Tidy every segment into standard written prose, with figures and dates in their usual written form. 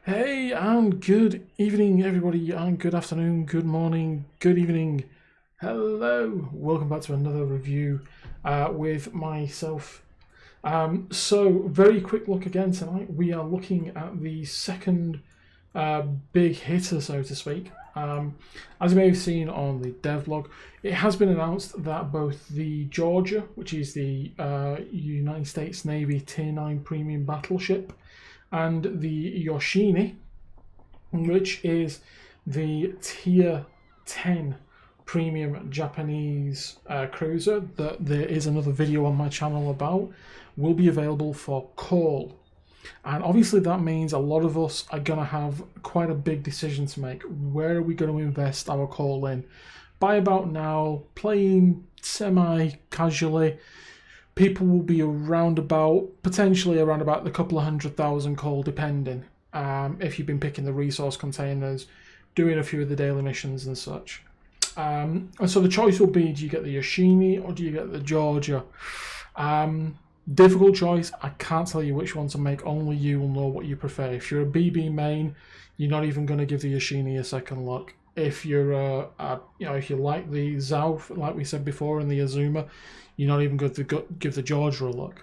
Hey, and good evening, everybody, and good afternoon, good morning, good evening. Hello, welcome back to another review with myself. So, very quick look again tonight. We are looking at the second big hitter, so to speak. As you may have seen on the devlog, it has been announced that both the Georgia, which is the United States Navy Tier 9 premium battleship, and the Yoshini, which is the Tier 10 premium Japanese cruiser that there is another video on my channel about, will be available for call. And obviously that means a lot of us are going to have quite a big decision to make. Where are we going to invest our call in? By about now, playing semi-casually, people will be potentially around about the couple of 100,000 call, depending. If you've been picking the resource containers, doing a few of the daily missions and such. And so the choice will be, do you get the Yoshini or do you get the Georgia? Difficult choice. I can't tell you which one to make. Only you will know what you prefer. If you're a BB main, you're not even going to give the Yoshini a second look. If you're if you like the Zao, like we said before, and the Azuma, you're not even going to give the Georgia a look.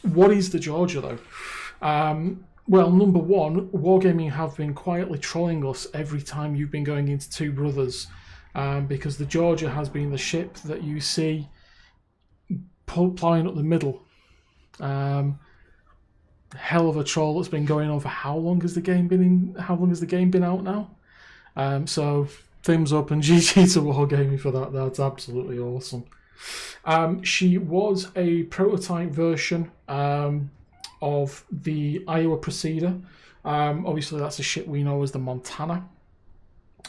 What is the Georgia though? Well, number one, Wargaming have been quietly trolling us every time you've been going into Two Brothers, because the Georgia has been the ship that you see ploughing up the middle. Hell of a troll that's been going on for how long has the game been out now? So thumbs up and GG to Wargaming for that. That's absolutely awesome. She was a prototype version of the Iowa Procedure. Obviously, that's a ship we know as the Montana.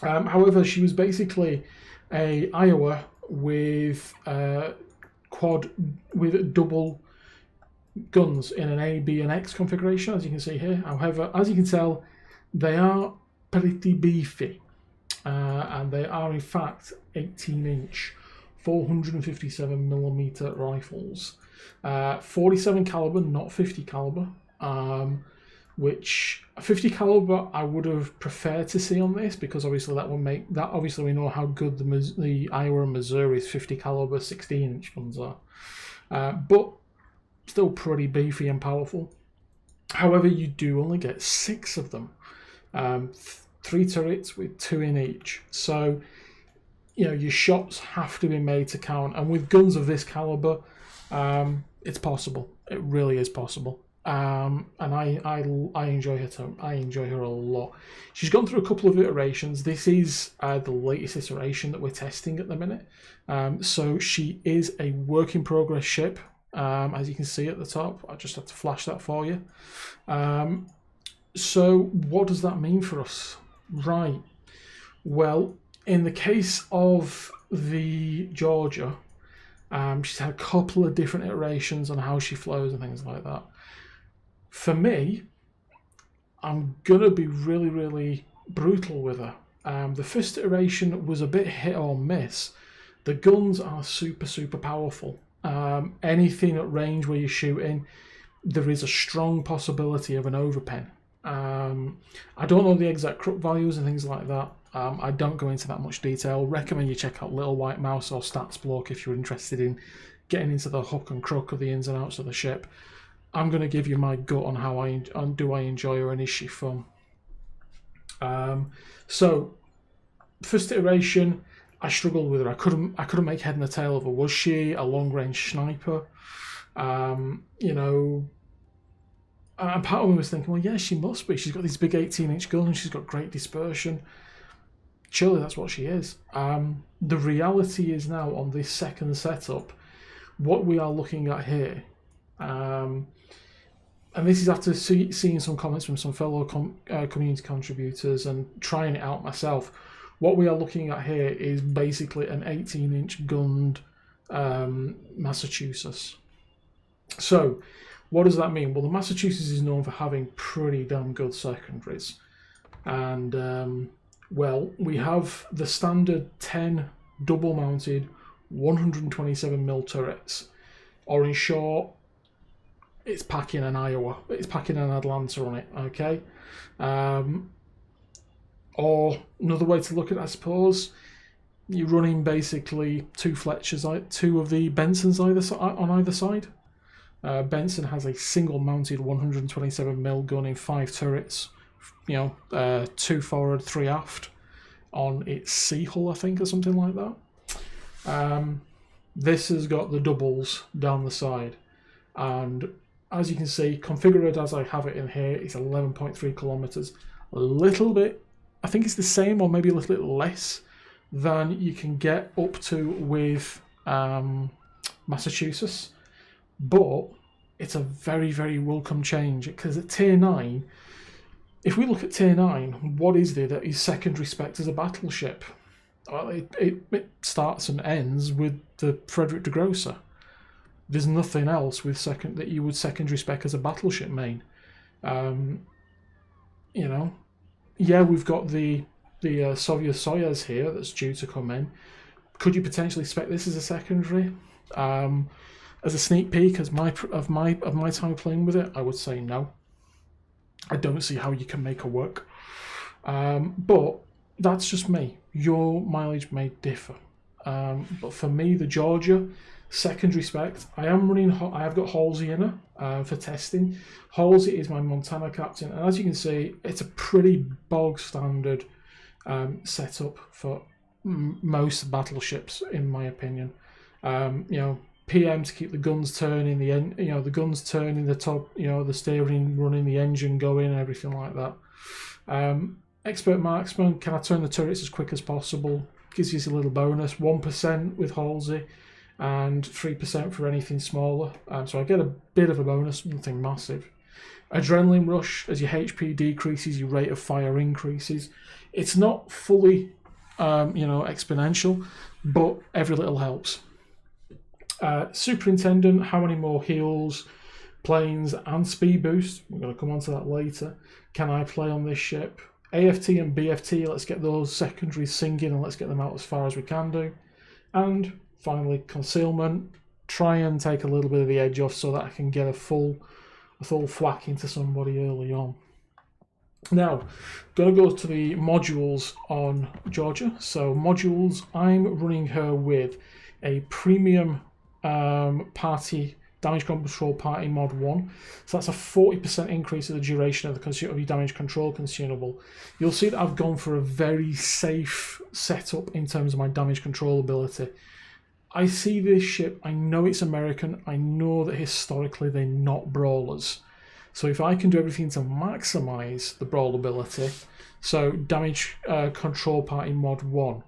However, she was basically a Iowa with double guns in an A, B, and X configuration, as you can see here. However, as you can tell, they are pretty beefy, and they are in fact 18-inch. 457mm rifles, 47 caliber, not 50 caliber, which 50 caliber I would have preferred to see on this, because obviously that would make that, obviously we know how good the Iowa and Missouri's 50 caliber 16-inch guns are, but still pretty beefy and powerful. However, you do only get 6 of them, 3 turrets with 2 in each, so your shots have to be made to count, and with guns of this caliber, it's possible. It really is possible. And I enjoy her too. I enjoy her a lot. She's gone through a couple of iterations. This is the latest iteration that we're testing at the minute. So she is a work in progress ship, as you can see at the top. I just have to flash that for you. So what does that mean for us? Right. Well, in the case of the Georgia, she's had a couple of different iterations on how she flows and things like that. For me, I'm going to be really, really brutal with her. The first iteration was a bit hit or miss. The guns are super, super powerful. Anything at range where you're shooting, there is a strong possibility of an overpen. I don't know the exact crook values and things like that. I don't go into that much detail. Recommend you check out Little White Mouse or Stats Block if you're interested in getting into the hook and crook of the ins and outs of the ship. I'm going to give you my gut on how I enjoy her and is she fun. So first iteration, I struggled with her. I couldn't make head and the tail of her. Was she a long range sniper? And part of me was thinking, well, yeah, she must be. She's got these big 18-inch guns and she's got great dispersion. Surely that's what she is. The reality is now on this second setup, what we are looking at here, and this is after seeing some comments from some fellow community contributors and trying it out myself. What we are looking at here is basically an 18-inch gunned Massachusetts. So what does that mean? Well, the Massachusetts is known for having pretty damn good secondaries. And, well, we have the standard 10 double-mounted 127mm turrets, or in short, it's packing an Iowa, it's packing an Atlanta on it, okay? Or another way to look at it, I suppose, you're running basically two Fletchers, two of the Bensons on either side. Benson has a single mounted 127mm gun in 5 turrets, 2 forward, 3 aft on its sea hull, I think, or something like that. This has got the doubles down the side, and as you can see, configured as I have it in here, it's 11.3 kilometers. A little bit, I think it's the same or maybe a little bit less than you can get up to with Massachusetts, but it's a very, very welcome change, because at tier 9, if we look at tier 9, what is there that is secondary spec as a battleship? Well, it starts and ends with the Frederick de Grosser. There's nothing else with that you would secondary spec as a battleship main. Yeah, we've got the Soviet Soyuz here that's due to come in. Could you potentially spec this as a secondary? As a sneak peek, of my time playing with it, I would say no. I don't see how you can make it work. But that's just me. Your mileage may differ. But for me, the Georgia secondary spec, I have got Halsey in her for testing. Halsey is my Montana captain, and as you can see, it's a pretty bog standard setup for most battleships, in my opinion. PM to keep the guns turning, the guns turning, the top, the steering running, the engine going, and everything like that. Expert marksman, can I turn the turrets as quick as possible? Gives you a little bonus, 1% with Halsey, and 3% for anything smaller. So I get a bit of a bonus, nothing massive. Adrenaline rush, as your HP decreases, your rate of fire increases. It's not fully, exponential, but every little helps. Superintendent, how many more heals, planes, and speed boost? We're going to come on to that later. Can I play on this ship? AFT and BFT, let's get those secondaries singing and let's get them out as far as we can do. And finally, concealment. Try and take a little bit of the edge off so that I can get a full thwack into somebody early on. Now, going to go to the modules on Georgia. So modules, I'm running her with a premium party damage control party mod 1, so that's a 40% increase of the duration of your damage control consumable. You'll see that I've gone for a very safe setup in terms of my damage control ability. I see this ship, I know it's American, I know that historically they're not brawlers, so if I can do everything to maximize the brawl ability, so damage control party mod 1,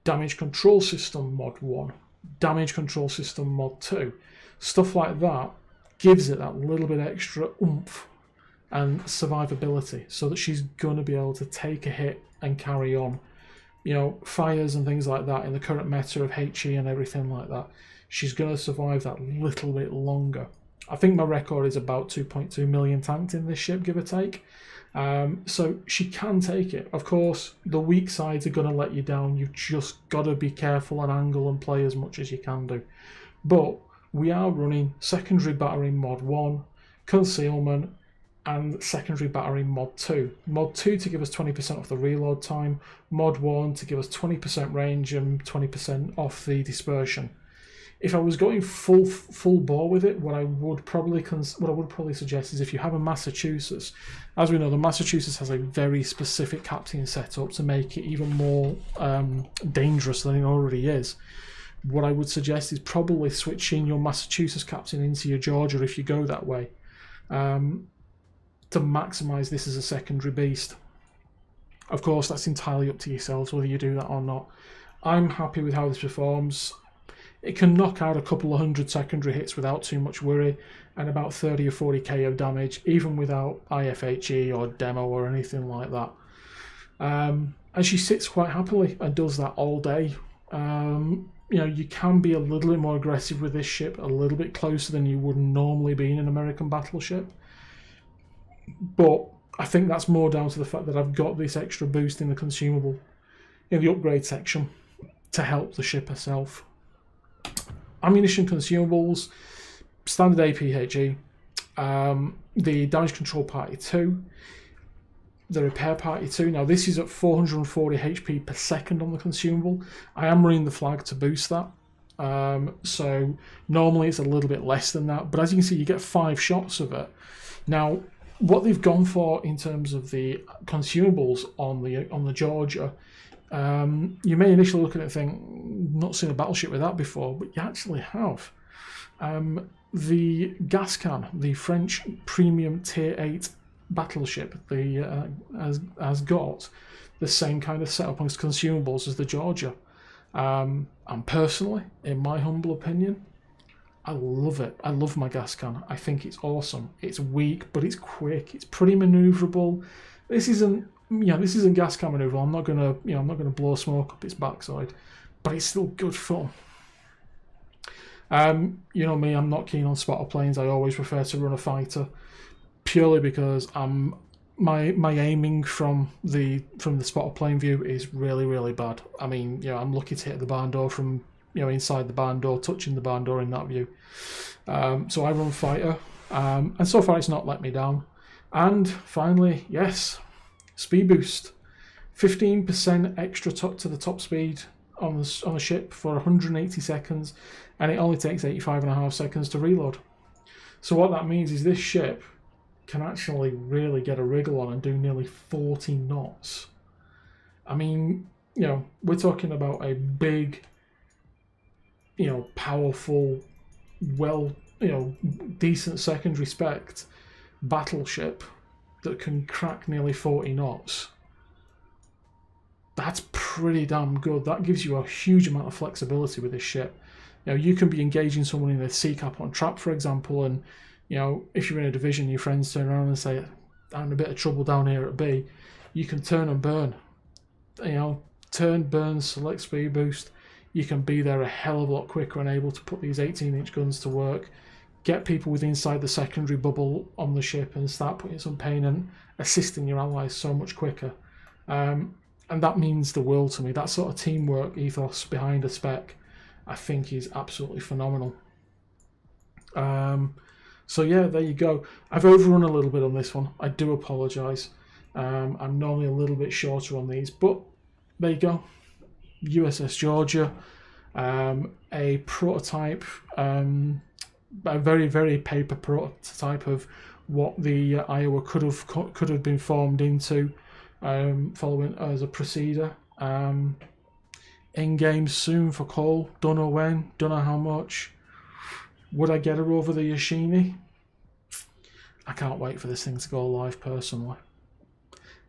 damage control system mod 1, damage control system mod 2, stuff like that gives it that little bit extra oomph and survivability, so that she's going to be able to take a hit and carry on. Fires and things like that in the current meta of HE and everything like that, she's going to survive that little bit longer. I think my record is about 2.2 million tanked in this ship, give or take. So she can take it. Of course, the weak sides are going to let you down. You've just got to be careful and angle and play as much as you can do. But we are running secondary battery mod 1, concealment, and secondary battery mod 2. Mod 2 to give us 20% off the reload time, mod 1 to give us 20% range and 20% off the dispersion. If I was going full bore with it, what I would probably suggest is, if you have a Massachusetts, as we know, the Massachusetts has a very specific captain setup to make it even more dangerous than it already is. What I would suggest is probably switching your Massachusetts captain into your Georgia if you go that way, to maximise this as a secondary beast. Of course, that's entirely up to yourselves whether you do that or not. I'm happy with how this performs. It can knock out a couple of hundred secondary hits without too much worry, and about 30 or 40k of damage, even without IFHE or demo or anything like that. And she sits quite happily and does that all day. You can be a little bit more aggressive with this ship, a little bit closer than you would normally be in an American battleship. But I think that's more down to the fact that I've got this extra boost in the consumable, in the upgrade section, to help the ship herself. Ammunition consumables, standard APHE, the damage control party 2, the repair party 2. Now this is at 440 HP per second on the consumable. I am running the flag to boost that. So normally it's a little bit less than that, but as you can see, you get 5 shots of it. Now what they've gone for in terms of the consumables on the Georgia, you may initially look at it and think, not seen a battleship with that before, but you actually have. The gas can, the French premium tier 8 battleship, has got the same kind of setup on its consumables as the Georgia. And personally, in my humble opinion, I love it. I love my gas can. I think it's awesome. It's weak, but it's quick. It's pretty maneuverable. This isn't gas can maneuverable. I'm not gonna blow smoke up its backside, but it's still good fun. You know me, I'm not keen on spotter planes. I always prefer to run a fighter, purely because my aiming from the spotter plane view is really bad. I mean, you know, I'm lucky to hit the barn door from, you know, inside the barn door, touching the barn door in that view. So I run fighter, and so far it's not let me down. And finally, yes, speed boost, 15% extra to the top speed on the ship for 180 seconds, and it only takes 85.5 seconds to reload. So what that means is this ship can actually really get a wriggle on and do nearly 40 knots. I mean, you know, we're talking about a big, you know, powerful, well, you know, decent secondary spec battleship that can crack nearly 40 knots. That's pretty damn good. That gives you a huge amount of flexibility with this ship. You know, you can be engaging someone in a sea cap on trap, for example, and, you know, if you're in a division, your friends turn around and say, I'm in a bit of trouble down here at B, you can turn and burn. You know, turn, burn, select speed boost. You can be there a hell of a lot quicker and able to put these 18-inch guns to work, get people with inside the secondary bubble on the ship and start putting some pain and assisting your allies so much quicker. And that means the world to me. That sort of teamwork ethos behind a spec, I think, is absolutely phenomenal. So yeah, there you go. I've overrun a little bit on this one. I do apologise. I'm normally a little bit shorter on these, but there you go. USS Georgia, a prototype, a very paper prototype of what the Iowa could have been formed into, following as a procedure. In game soon for Cole. Don't know when. Don't know how much. Would I get her over the Yoshini? I can't wait for this thing to go live personally.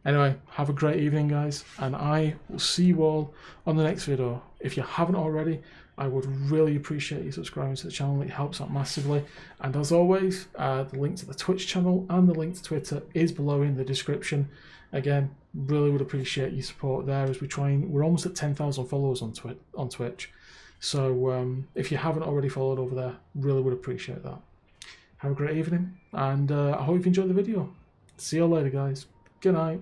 Anyway, have a great evening, guys, and I will see you all on the next video. If you haven't already, I would really appreciate you subscribing to the channel. It helps out massively. And as always, the link to the Twitch channel and the link to Twitter is below in the description. Again, really would appreciate your support there as we're almost at 10,000 followers on Twitch. So if you haven't already followed over there, really would appreciate that. Have a great evening, and I hope you've enjoyed the video. See you later, guys. Good night.